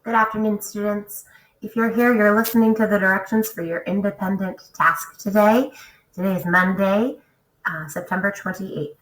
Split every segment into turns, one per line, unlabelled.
Good afternoon, students. If you're here, you're listening to the directions for your independent task today. Today is Monday, September 28th.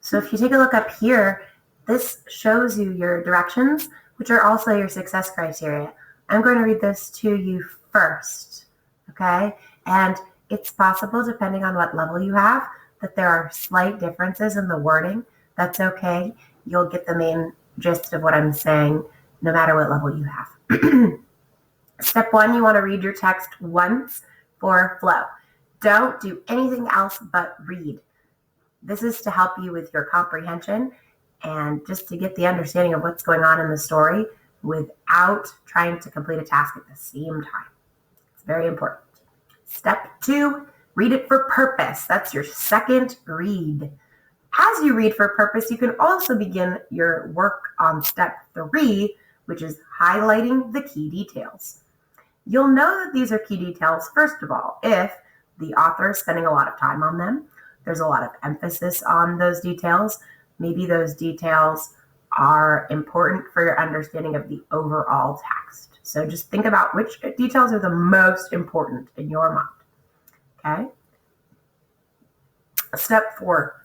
So if you take a look up here, this shows you your directions, which are also your success criteria. I'm going to read this to you first, okay? And it's possible, depending on what level you have, that there are slight differences in the wording. That's okay. You'll get the main gist of what I'm saying no matter what level you have. Step 1, you want to read your text once for flow. Don't do anything else but read. This is to help you with your comprehension and just to get the understanding of what's going on in the story without trying to complete a task at the same time. It's very important. Step 2, read it for purpose. That's your second read. As you read for purpose, you can also begin your work on step 3, which is highlighting the key details. You'll know that these are key details, first of all, if the author is spending a lot of time on them. There's a lot of emphasis on those details. Maybe those details are important for your understanding of the overall text. So just think about which details are the most important in your mind, okay? Step 4,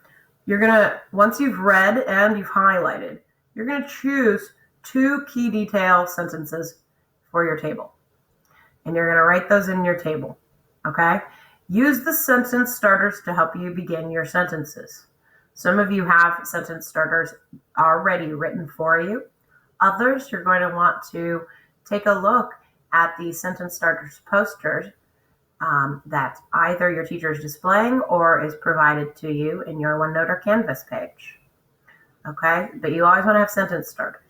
once you've read and you've highlighted, you're gonna choose 2 key detail sentences for your table. And you're going to write those in your table, okay? Use the sentence starters to help you begin your sentences. Some of you have sentence starters already written for you. Others, you're going to want to take a look at the sentence starters posters that either your teacher is displaying or is provided to you in your OneNote or Canvas page, okay? But you always want to have sentence starters.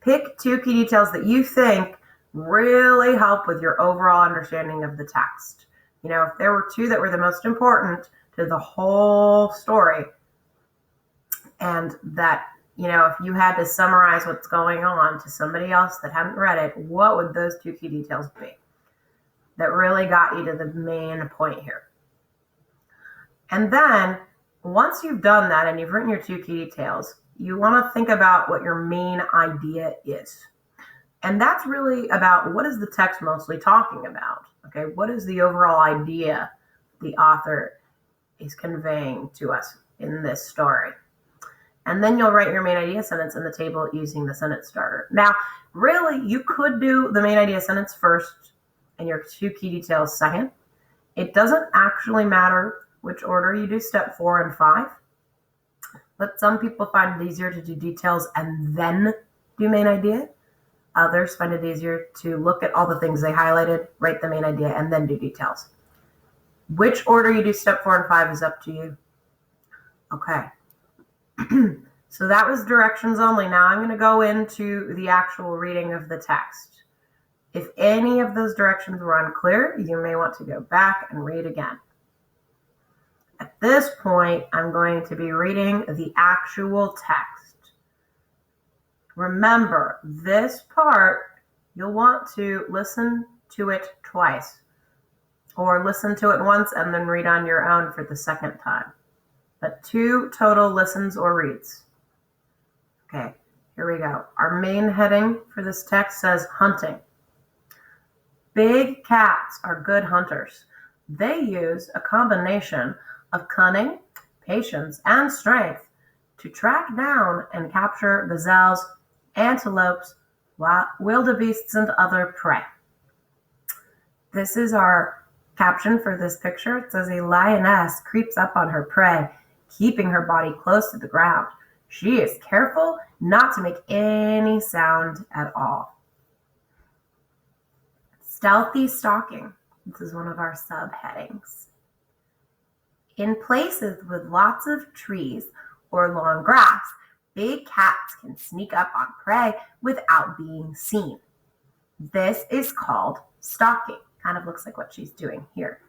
Pick 2 key details that you think really help with your overall understanding of the text. You know, if there were 2 that were the most important to the whole story, and that, you know, if you had to summarize what's going on to somebody else that hadn't read it, what would those 2 key details be that really got you to the main point here? And then once you've done that and you've written your 2 key details, you want to think about what your main idea is. And that's really about what is the text mostly talking about, okay? What is the overall idea the author is conveying to us in this story? And then you'll write your main idea sentence in the table using the sentence starter. Now, really, you could do the main idea sentence first and your 2 key details second. It doesn't actually matter which order you do step 4 and 5. But some people find it easier to do details and then do main idea. Others find it easier to look at all the things they highlighted, write the main idea, and then do details. Which order you do step 4 and 5 is up to you. Okay. So that was directions only. Now I'm going to go into the actual reading of the text. If any of those directions were unclear, you may want to go back and read again. At this point, I'm going to be reading the actual text. Remember, this part, you'll want to listen to it twice, or listen to it once and then read on your own for the second time. But 2 total listens or reads. Okay, here we go. Our main heading for this text says hunting. Big cats are good hunters. They use a combination of cunning, patience, and strength to track down and capture gazelles, antelopes, wildebeests, and other prey. This is our caption for this picture. It says a lioness creeps up on her prey, keeping her body close to the ground. She is careful not to make any sound at all. Stealthy stalking. This is one of our subheadings. In places with lots of trees or long grass, big cats can sneak up on prey without being seen. This is called stalking. Kind of looks like what she's doing here.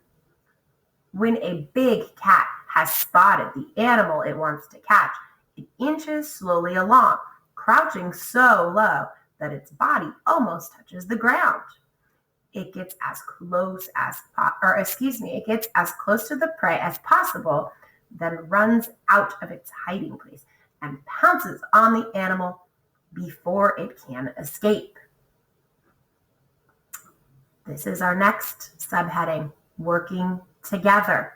When a big cat has spotted the animal it wants to catch, it inches slowly along, crouching so low that its body almost touches the ground. It gets as close to the prey as possible, then runs out of its hiding place and pounces on the animal before it can escape. This is our next subheading, working together.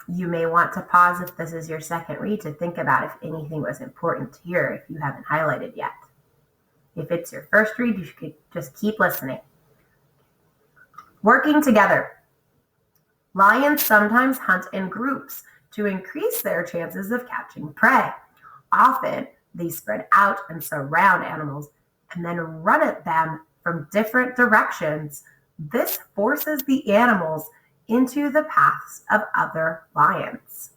You may want to pause if this is your second read to think about if anything was important here if you haven't highlighted yet. If it's your first read, you should just keep listening. Working together. Lions sometimes hunt in groups to increase their chances of catching prey. Often, they spread out and surround animals and then run at them from different directions. This forces the animals into the paths of other lions.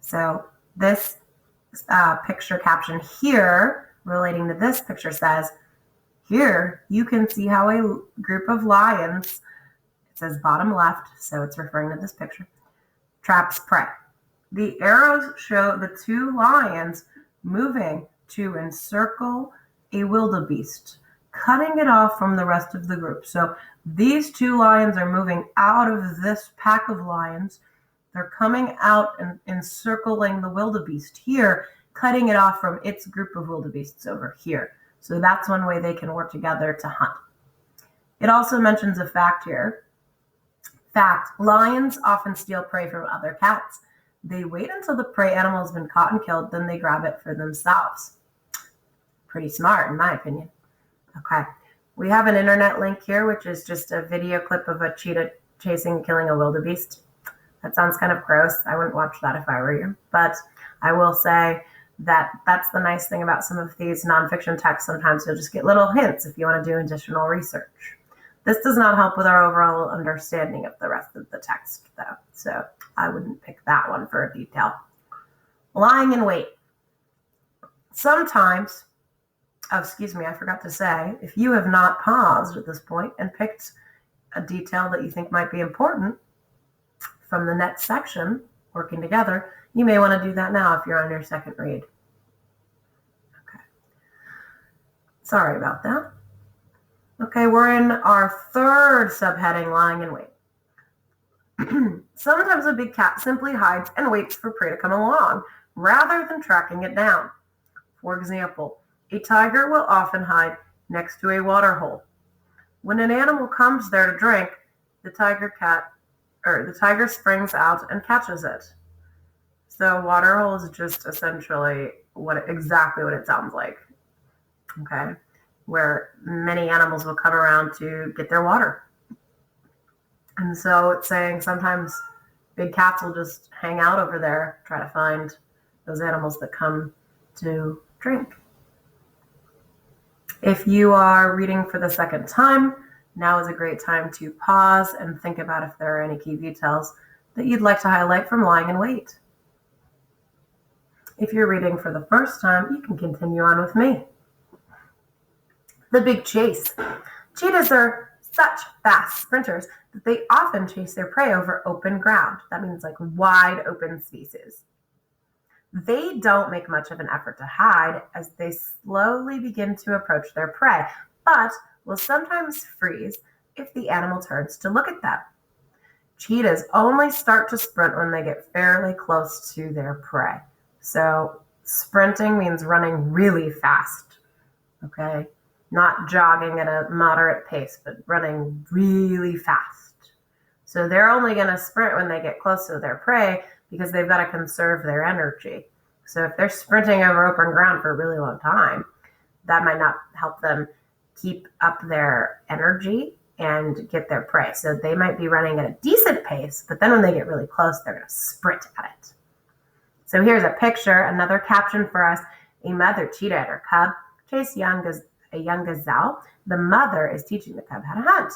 So this picture caption here relating to this picture says, here you can see how a group of lions, it says bottom left, so it's referring to this picture, traps prey. The arrows show the two lions moving to encircle a wildebeest, cutting it off from the rest of the group. So these two lions are moving out of this pack of lions. They're coming out and encircling the wildebeest here, cutting it off from its group of wildebeests over here. So that's one way they can work together to hunt. It also mentions a fact here. Fact, lions often steal prey from other cats. They wait until the prey animal has been caught and killed, then they grab it for themselves. Pretty smart, in my opinion. Okay, we have an internet link here, which is just a video clip of a cheetah chasing and killing a wildebeest. That sounds kind of gross. I wouldn't watch that if I were you. But I will say that that's the nice thing about some of these nonfiction texts. Sometimes you'll just get little hints if you want to do additional research. This does not help with our overall understanding of the rest of the text, though. So I wouldn't pick that one for a detail. Lying in wait. Sometimes, I forgot to say, if you have not paused at this point and picked a detail that you think might be important from the next section, working together, you may want to do that now if you're on your second read. Okay. Sorry about that. Okay, we're in our third subheading, lying in wait. Sometimes a big cat simply hides and waits for prey to come along, rather than tracking it down. For example, a tiger will often hide next to a water hole. When an animal comes there to drink, the tiger springs out and catches it. So water hole is just essentially exactly what it sounds like. Okay, where many animals will come around to get their water. And so it's saying sometimes big cats will just hang out over there, try to find those animals that come to drink. If you are reading for the second time, now is a great time to pause and think about if there are any key details that you'd like to highlight from lying in wait. If you're reading for the first time, you can continue on with me. The big chase. Cheetahs are such fast sprinters that they often chase their prey over open ground. That means like wide open spaces. They don't make much of an effort to hide as they slowly begin to approach their prey, but will sometimes freeze if the animal turns to look at them. Cheetahs only start to sprint when they get fairly close to their prey. So sprinting means running really fast, okay? Not jogging at a moderate pace, but running really fast. So they're only going to sprint when they get close to their prey because they've got to conserve their energy. So if they're sprinting over open ground for a really long time, that might not help them keep up their energy and get their prey. So they might be running at a decent pace, but then when they get really close, they're going to sprint at it. So here's a picture, another caption for us. A mother cheetah and her cub chase a young gazelle. The mother is teaching the cub how to hunt.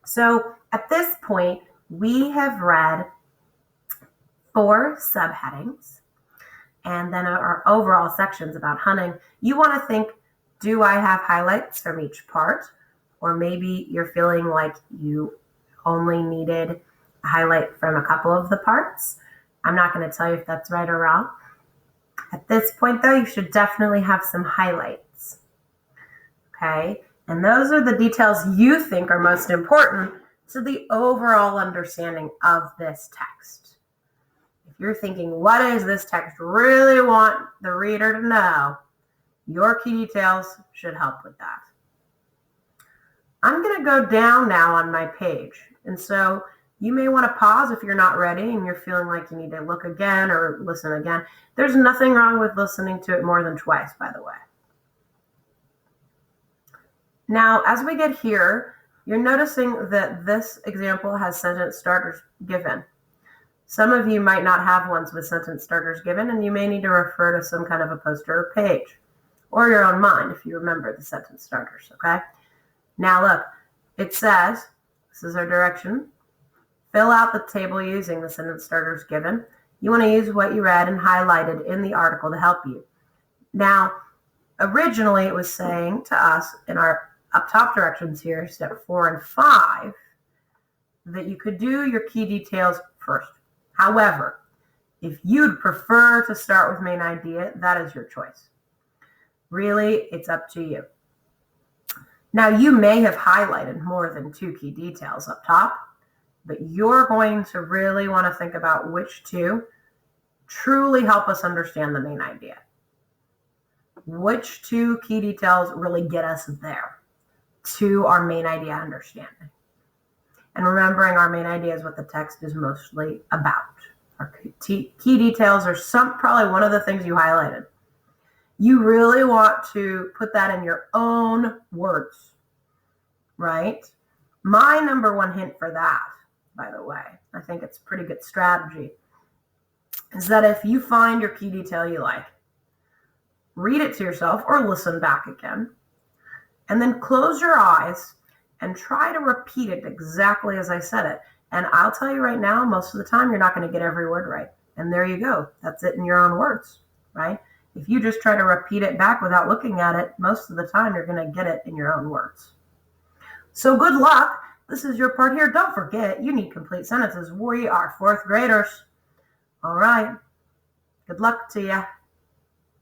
So at this point, we have read 4 subheadings and then our overall sections about hunting. You want to think, do I have highlights from each part? Or maybe you're feeling like you only needed a highlight from a couple of the parts. I'm not going to tell you if that's right or wrong. At this point, though, you should definitely have some highlights. Okay? And those are the details you think are most important to the overall understanding of this text. If you're thinking, what does this text really want the reader to know? Your key details should help with that. I'm going to go down now on my page. And so you may want to pause if you're not ready and you're feeling like you need to look again or listen again. There's nothing wrong with listening to it more than twice, by the way. Now, as we get here, you're noticing that this example has sentence starters given. Some of you might not have ones with sentence starters given, and you may need to refer to some kind of a poster or page, or your own mind if you remember the sentence starters, okay? Now look, it says, this is our direction, fill out the table using the sentence starters given. You want to use what you read and highlighted in the article to help you. Now, originally it was saying to us in our up top directions here, step 4 and 5, that you could do your key details first. However, if you'd prefer to start with main idea, that is your choice. Really, it's up to you. Now, you may have highlighted more than 2 key details up top, but you're going to really want to think about which 2 truly help us understand the main idea. Which 2 key details really get us there to our main idea understanding. And remembering our main idea is what the text is mostly about. Our key details are probably one of the things you highlighted. You really want to put that in your own words, right? My number 1 hint for that, by the way, I think it's a pretty good strategy, is that if you find your key detail you like, read it to yourself or listen back again, and then close your eyes and try to repeat it exactly as I said it. And I'll tell you right now, most of the time, you're not going to get every word right. And there you go. That's it in your own words, right? If you just try to repeat it back without looking at it, most of the time, you're going to get it in your own words. So good luck. This is your part here. Don't forget, you need complete sentences. We are 4th graders. All right. Good luck to you.